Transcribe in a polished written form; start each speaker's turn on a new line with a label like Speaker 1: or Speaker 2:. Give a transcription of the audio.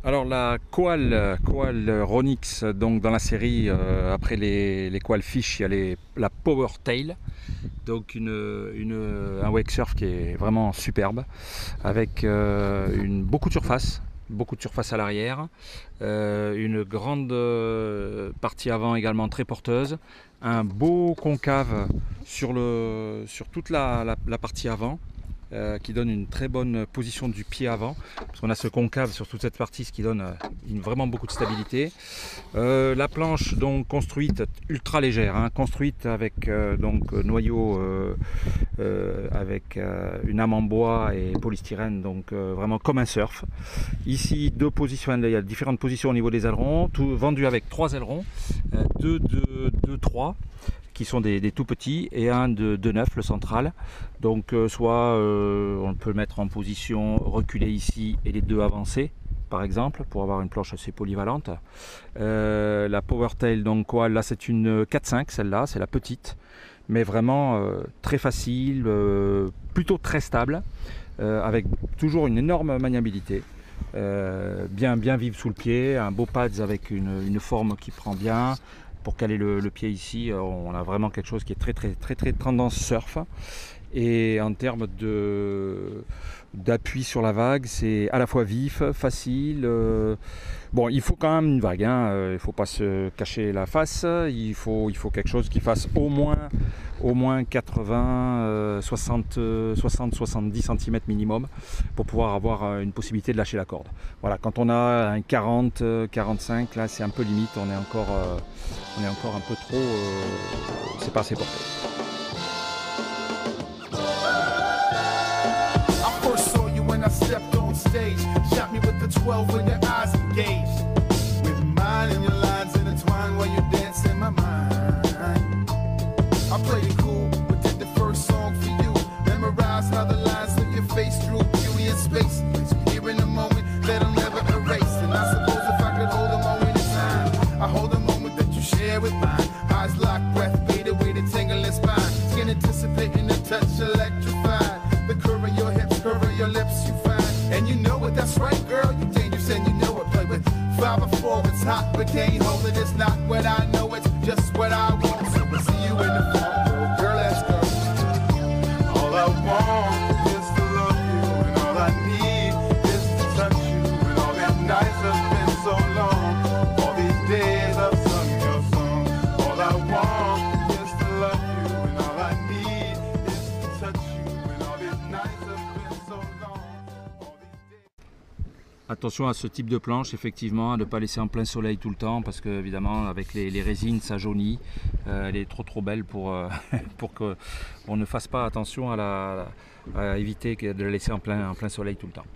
Speaker 1: Alors la Koal Ronix, donc dans la série, après les Koal Fish, il y a la Power Tail, donc un wake surf qui est vraiment superbe, avec beaucoup de surface à l'arrière, une grande partie avant également très porteuse, un beau concave sur toute la partie avant. Qui donne une très bonne position du pied avant, parce qu'on a ce concave sur toute cette partie, ce qui donne vraiment beaucoup de stabilité. La planche donc construite ultra légère, hein, construite avec noyau avec une âme en bois et polystyrène, donc vraiment comme un surf. Ici deux positions, il y a différentes positions au niveau des ailerons, tout vendu avec 3 ailerons, 3 qui sont des tout petits et un de 9, le central. Donc soit on peut le mettre en position reculée ici et les deux avancés par exemple pour avoir une planche assez polyvalente. La PowerTail, donc quoi, là c'est une 4-5, celle-là c'est la petite, mais vraiment très facile, plutôt très stable, avec toujours une énorme maniabilité. Bien vivre sous le pied, un beau pads avec une forme qui prend bien. Pour caler le pied ici, on a vraiment quelque chose qui est très tendance surf. Et en termes d'appui sur la vague, c'est à la fois vif, facile. Bon, il faut quand même une vague, hein, il ne faut pas se cacher la face. Il faut quelque chose qui fasse au moins 80, 60-70 cm minimum pour pouvoir avoir une possibilité de lâcher la corde. Voilà, quand on a un 40, 45, là c'est un peu limite, on est encore un peu trop, c'est pas assez porté.
Speaker 2: I stepped on stage, shot me with the 12 when your eyes engaged. With mine and your lines intertwined while you dance in my mind. I played it cool, but did the first song for you. Memorize how the lines of your face drew beauty in space. Here in a moment that'll never erase. And I suppose if I could hold a moment in time, I hold a moment that you share with mine. Eyes locked, breath fade away to tingle in spine. Skin anticipating the touch electrified. The curve of your hips, curve of your lips, you find. And you know it, that's right, girl, you dangerous and you know it. Play with 5 or 4, it's hot, but can't hold it. It's not what I know, it's just what I want. So we'll see you in the fall, girl, let's go. All I want is to love you, and all I need is to touch you. And all these nights have been so long, all these days I've sung your song. All I want is to love you, and all I need is to touch you. And all these nights have been so long.
Speaker 1: Attention à ce type de planche, effectivement, à ne pas laisser en plein soleil tout le temps, parce que évidemment avec les résines ça jaunit, elle est trop belle pour qu'on ne fasse pas attention à éviter de la laisser en plein soleil tout le temps.